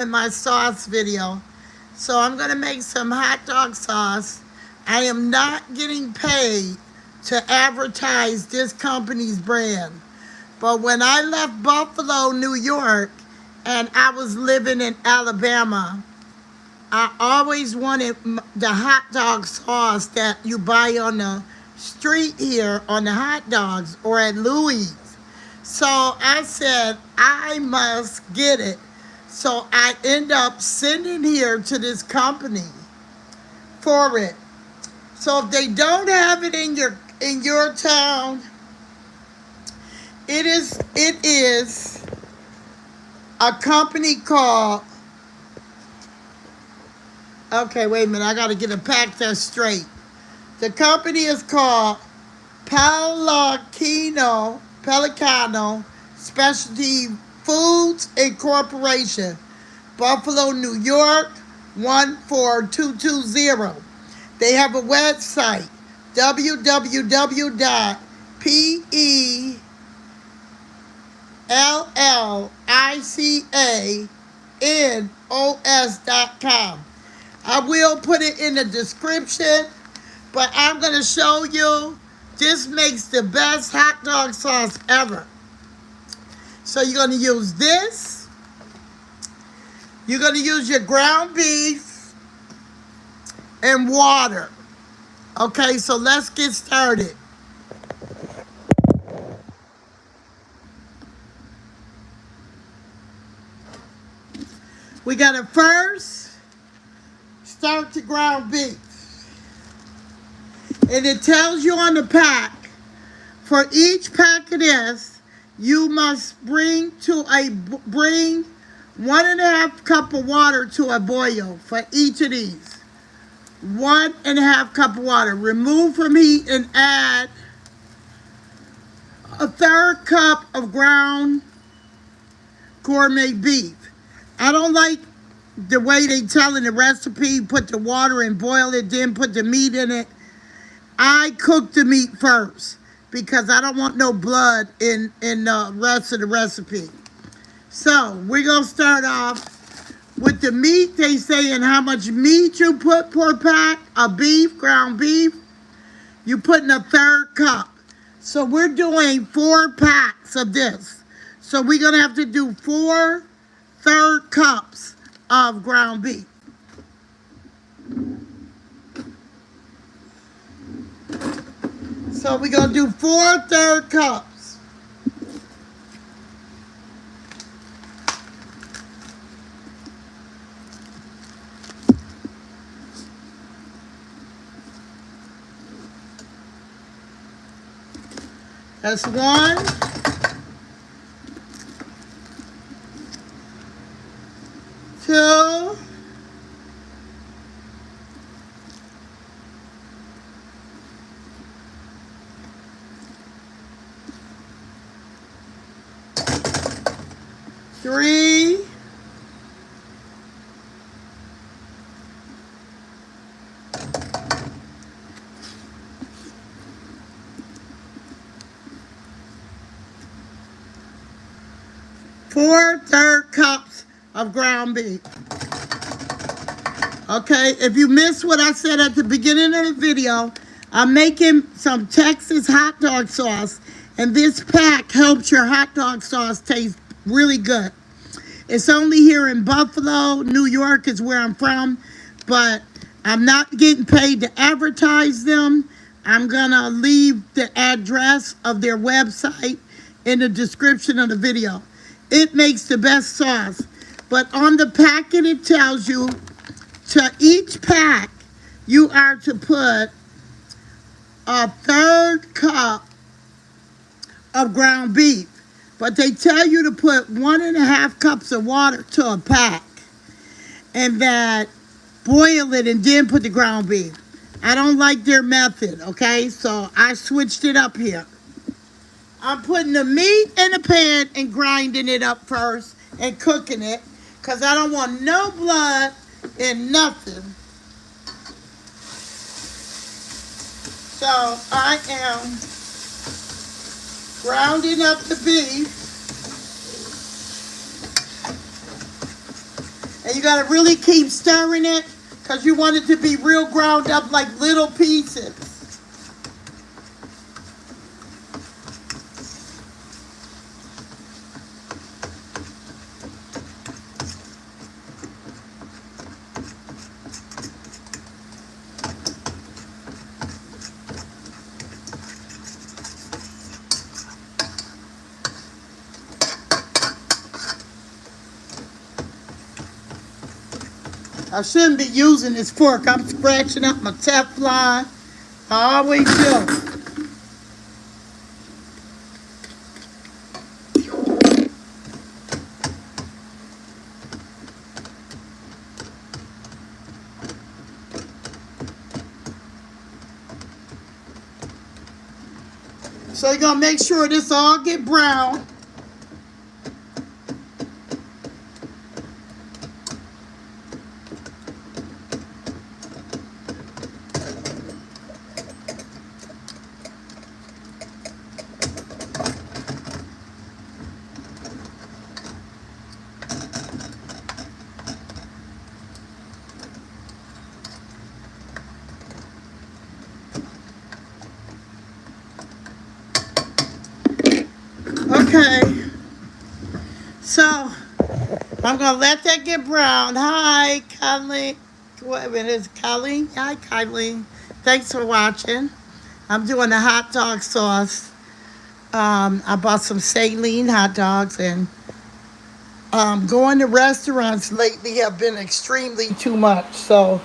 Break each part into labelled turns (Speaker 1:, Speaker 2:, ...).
Speaker 1: in my sauce video. So I'm going to make some hot dog sauce. I am not getting paid to advertise this company's brand. But when I left Buffalo, New York, and I was living in Alabama, I always wanted the hot dog sauce that you buy on the street here on the hot dogs or at Louis. So I said, I must get it. So I end up sending here to this company for it. So if they don't have it in your town, it is a company called, okay, wait a minute, I gotta get a pack that straight. The company is called Pellicano Specialty Foods Incorporation, Buffalo, New York, 14220. They have a website, www.pellicanos.com. I will put it in the description, but I'm going to show you. This makes the best hot dog sauce ever. So you're going to use this. You're going to use your ground beef and water. Okay, so let's get started. We got to first start the ground beef. And it tells you on the pack, for each pack of this, you must bring 1.5 cup of water to a boil for each of these. 1.5 cup of water. Remove from heat and add a 1/3 cup of ground gourmet beef. I don't like the way they tell in the recipe, put the water and boil it, then put the meat in it. I cook the meat first because I don't want no blood in the rest of the recipe. So we're going to start off with the meat. They say in how much meat you put per pack of beef, ground beef, you put in a 1/3 cup. So we're doing 4 packs of this. So we're going to have to do 4 1/3 cups of ground beef. So we're going to do 4 1/3 cups. That's 1. 2. 3. 4 1/3 cups of ground beef. Okay, if you missed what I said at the beginning of the video, I'm making some Texas hot dog sauce, and this pack helps your hot dog sauce taste really good. It's only here in Buffalo, New York is where I'm from, but I'm not getting paid to advertise them. I'm going to leave the address of their website in the description of the video. It makes the best sauce. But on the packet, it tells you to each pack, you are to put a 1/3 cup of ground beef. But they tell you to put 1.5 cups of water to a pack. And that boil it and then put the ground beef. I don't like their method, okay? So I switched it up here. I'm putting the meat in the pan and grinding it up first and cooking it because I don't want no blood in nothing. So I am grounding up the beef. And you gotta really keep stirring it because you want it to be real ground up like little pieces. I shouldn't be using this fork. I'm scratching up my Teflon. I always do. So you're gonna make sure this all get brown. Okay, so I'm gonna let that get brown. Hi, Kylie. What is Kylie? Hi, Kylie. Thanks for watching. I'm doing a hot dog sauce. I bought some saline hot dogs, and going to restaurants lately have been extremely too much. So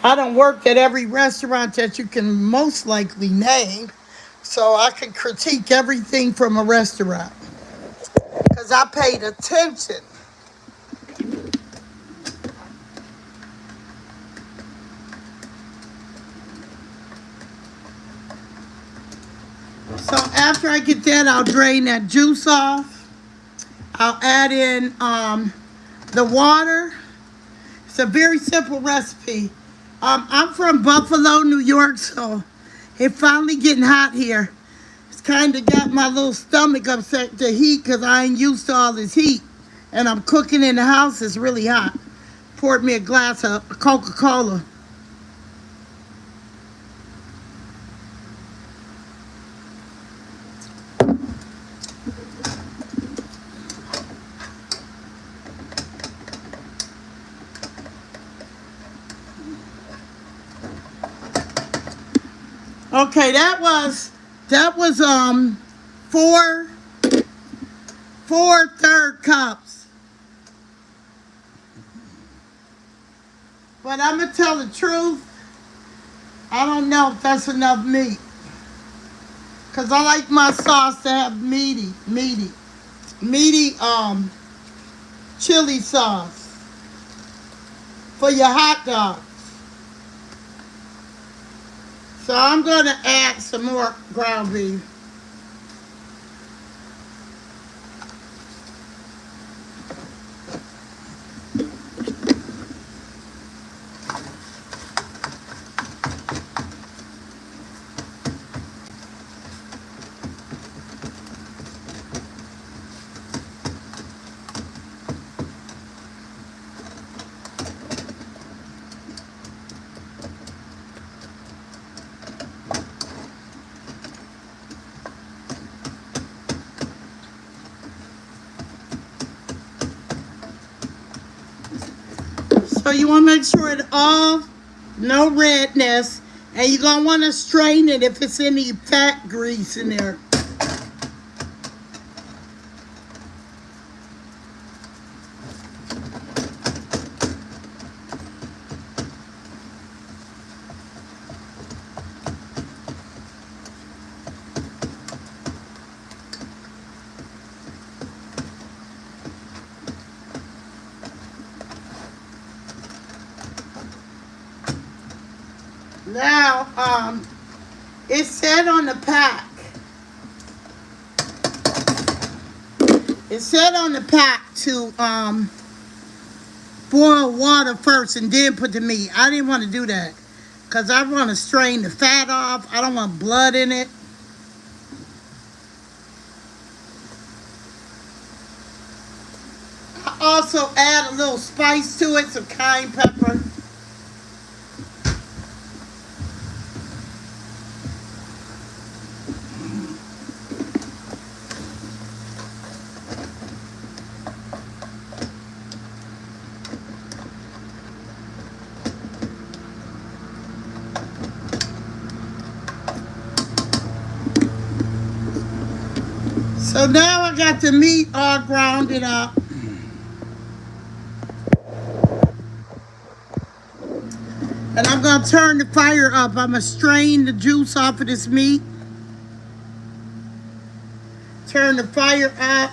Speaker 1: I don't work at every restaurant that you can most likely name, so I can critique everything from a restaurant because I paid attention. So after I get that, I'll drain that juice off. I'll add in the water. It's a very simple recipe. I'm from Buffalo, New York, so it's finally getting hot here. It's kind of got my little stomach upset to heat because I ain't used to all this heat. And I'm cooking in the house. It's really hot. Poured me a glass of Coca-Cola. Okay, that was four third cups. But I'm gonna tell the truth. I don't know if that's enough meat, cause I like my sauce to have meaty chili sauce for your hot dog. So I'm going to add some more ground beef. So you want to make sure it all, no redness, and you're going to want to strain it if it's any fat grease in there. Now, it said on the pack. It said on the pack to boil water first and then put the meat. I didn't want to do that because I want to strain the fat off. I don't want blood in it. I also add a little spice to it, some cayenne pepper. So now I got the meat all grounded up. And I'm going to turn the fire up. I'm going to strain the juice off of this meat. Turn the fire up.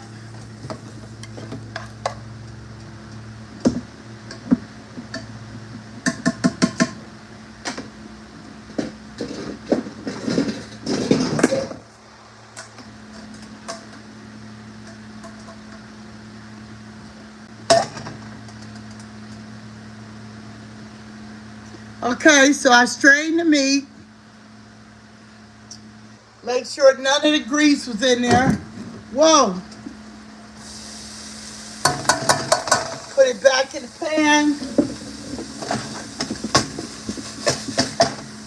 Speaker 1: Okay, so I strained the meat. Make sure none of the grease was in there. Whoa. Put it back in the pan.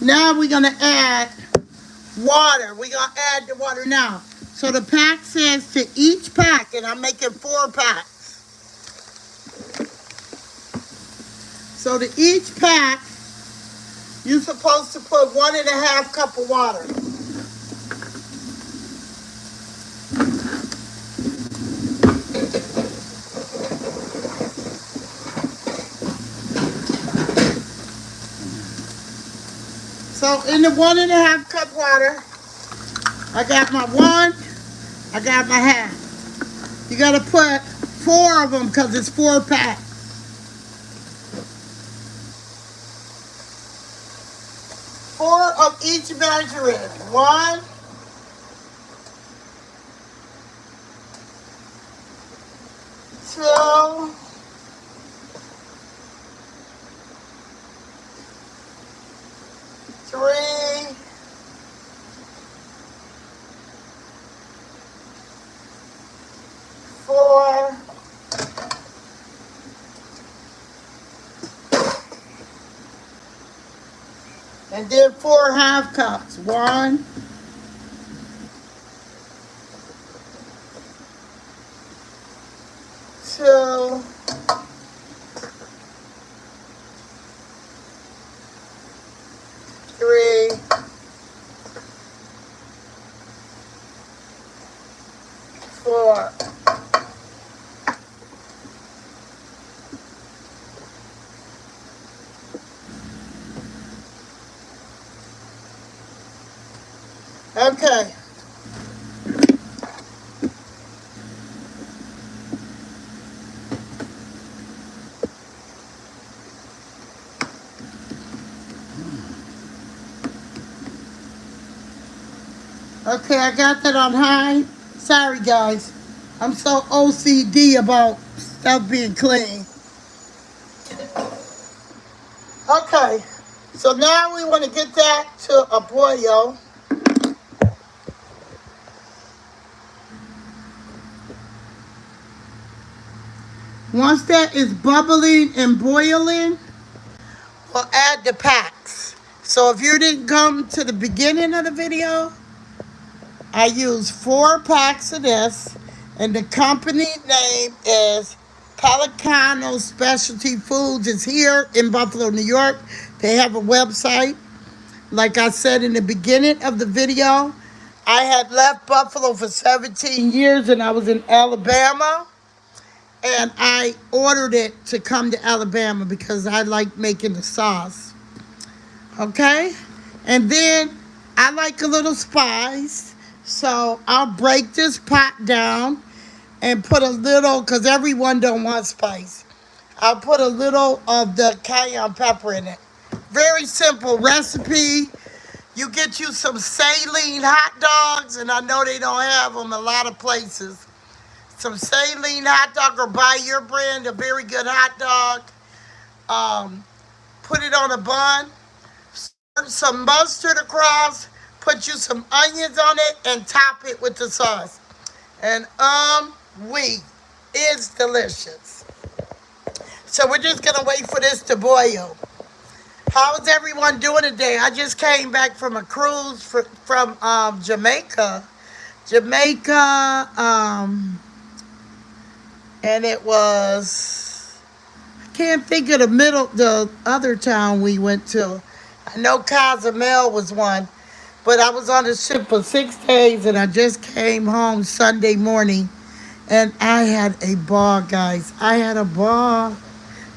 Speaker 1: Now we're going to add water. We're going to add the water now. So the pack says to each pack, and I'm making 4 packs. So to each pack, you're supposed to put 1.5 cups of water. So in the 1.5 cup water, I got my 1, I got my half. You got to put 4 of them because it's 4 packs. 4 of each measuring. 1, 2, 3, 4, and then 4 half cups. 1, 2, 3, 4. Okay. Okay, I got that on high. Sorry, guys. I'm so OCD about stuff being clean. Okay, so now we want to get that to a boil. Once that is bubbling and boiling, we'll add the packs. So if you didn't come to the beginning of the video, I use 4 packs of this, and the company name is Pellicano Specialty Foods. It's here in Buffalo, New York. They have a website. Like I said in the beginning of the video, I had left Buffalo for 17 years and I was in Alabama. And I ordered it to come to Alabama because I like making the sauce. Okay? And then I like a little spice. So I'll break this pot down and put a little, because everyone don't want spice. I'll put a little of the cayenne pepper in it. Very simple recipe. You get you some saline hot dogs, and I know they don't have them a lot of places. Some saline hot dog, or buy your brand, a very good hot dog. Put it on a bun. Stir some mustard across. Put you some onions on it and top it with the sauce. And it's delicious. So we're just gonna wait for this to boil. How's everyone doing today? I just came back from a cruise from Jamaica. Jamaica, and it was, I can't think of the other town we went to. I know Cozumel was one, but I was on the ship for 6 days and I just came home Sunday morning and I had a ball, guys. I had a ball.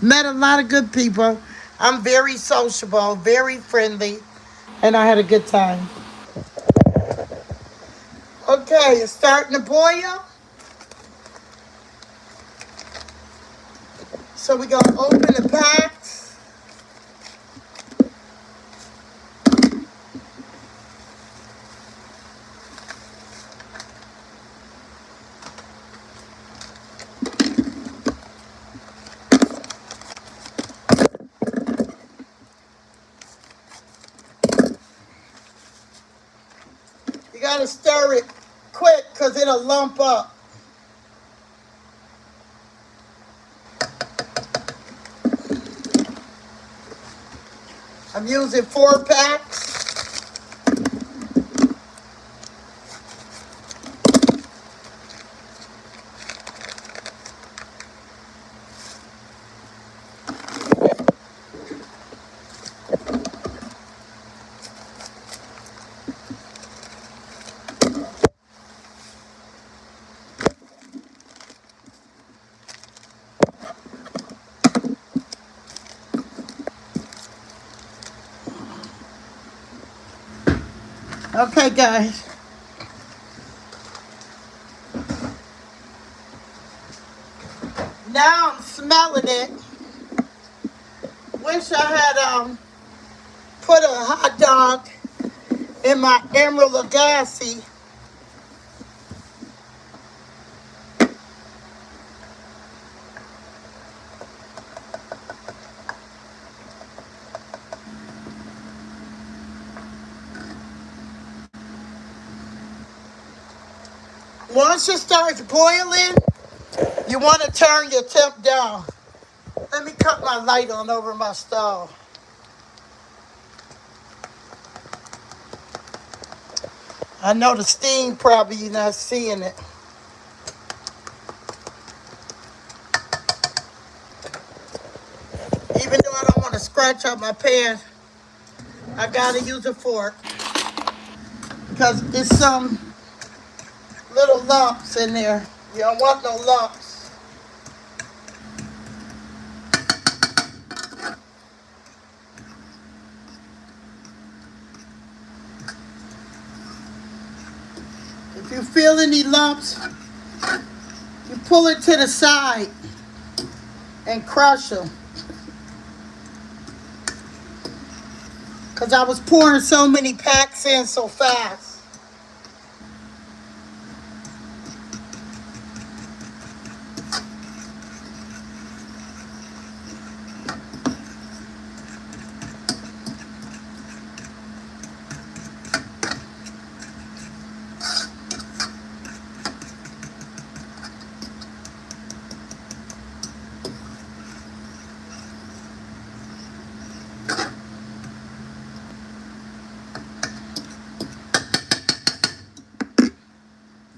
Speaker 1: Met a lot of good people. I'm very sociable, very friendly, and I had a good time. Okay, it's starting to boil. So we're going to open the packs. You got to stir it quick because it'll lump up. I'm using 4 packs. Okay, guys. Now I'm smelling it. Wish I had put a hot dog in my Emerald Lagasse. Once it starts boiling, you want to turn your temp down. Let me cut my light on over my stove. I know the steam probably you're not seeing it. Even though I don't want to scratch up my pan, I gotta use a fork because there's some little lumps in there. You don't want no lumps. If you feel any lumps, you pull it to the side and crush them. Because I was pouring so many packs in so fast.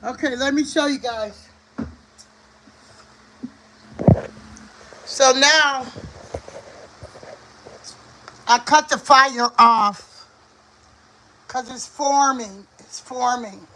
Speaker 1: Okay, let me show you guys. So now, I cut the fire off because it's forming. It's forming.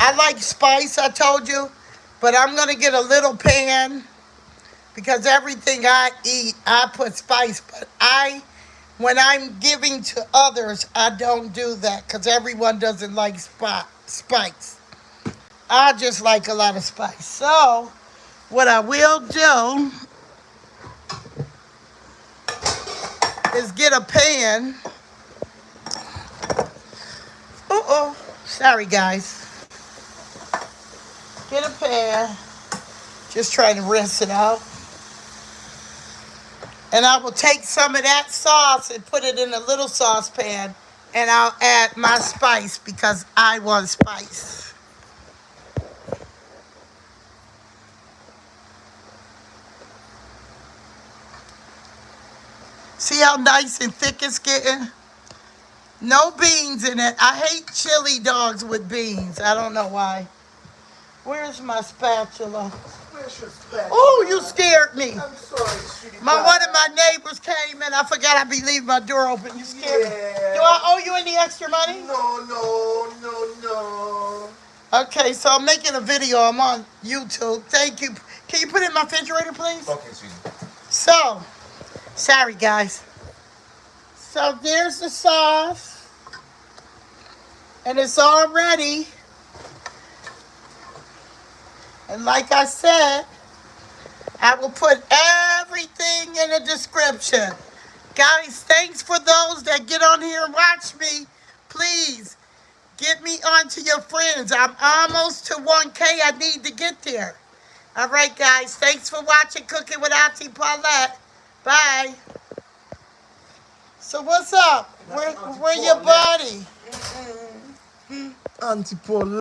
Speaker 1: I like spice, I told you, but I'm gonna get a little pan because everything I eat, I put spice. But when I'm giving to others, I don't do that because everyone doesn't like spice. I just like a lot of spice. So, what I will do is get a pan. Uh-oh, sorry guys. Get a pan. Just trying to rinse it out. And I will take some of that sauce and put it in a little saucepan. And I'll add my spice because I want spice. See how nice and thick it's getting? No beans in it. I hate chili dogs with beans. I don't know why. Where's my spatula?
Speaker 2: Where's your spatula?
Speaker 1: Oh, you scared me.
Speaker 2: I'm sorry, sweetie
Speaker 1: One
Speaker 2: pie.
Speaker 1: of my neighbors came in. I forgot I'd be leaving my door open. You scared me.
Speaker 2: Yeah.
Speaker 1: Do I owe you any extra money?
Speaker 2: No.
Speaker 1: Okay, so I'm making a video. I'm on YouTube. Thank you. Can you put it in my refrigerator, please?
Speaker 2: Okay, sweetie.
Speaker 1: So, sorry, guys. So there's the sauce. And it's all ready. And like I said, I will put everything in the description. Guys, thanks for those that get on here and watch me. Please, get me onto your friends. I'm almost to 1K. I need to get there. All right, guys. Thanks for watching Cooking with Auntie Paulette. Bye. So what's up? Where your buddy?
Speaker 2: Auntie Paulette.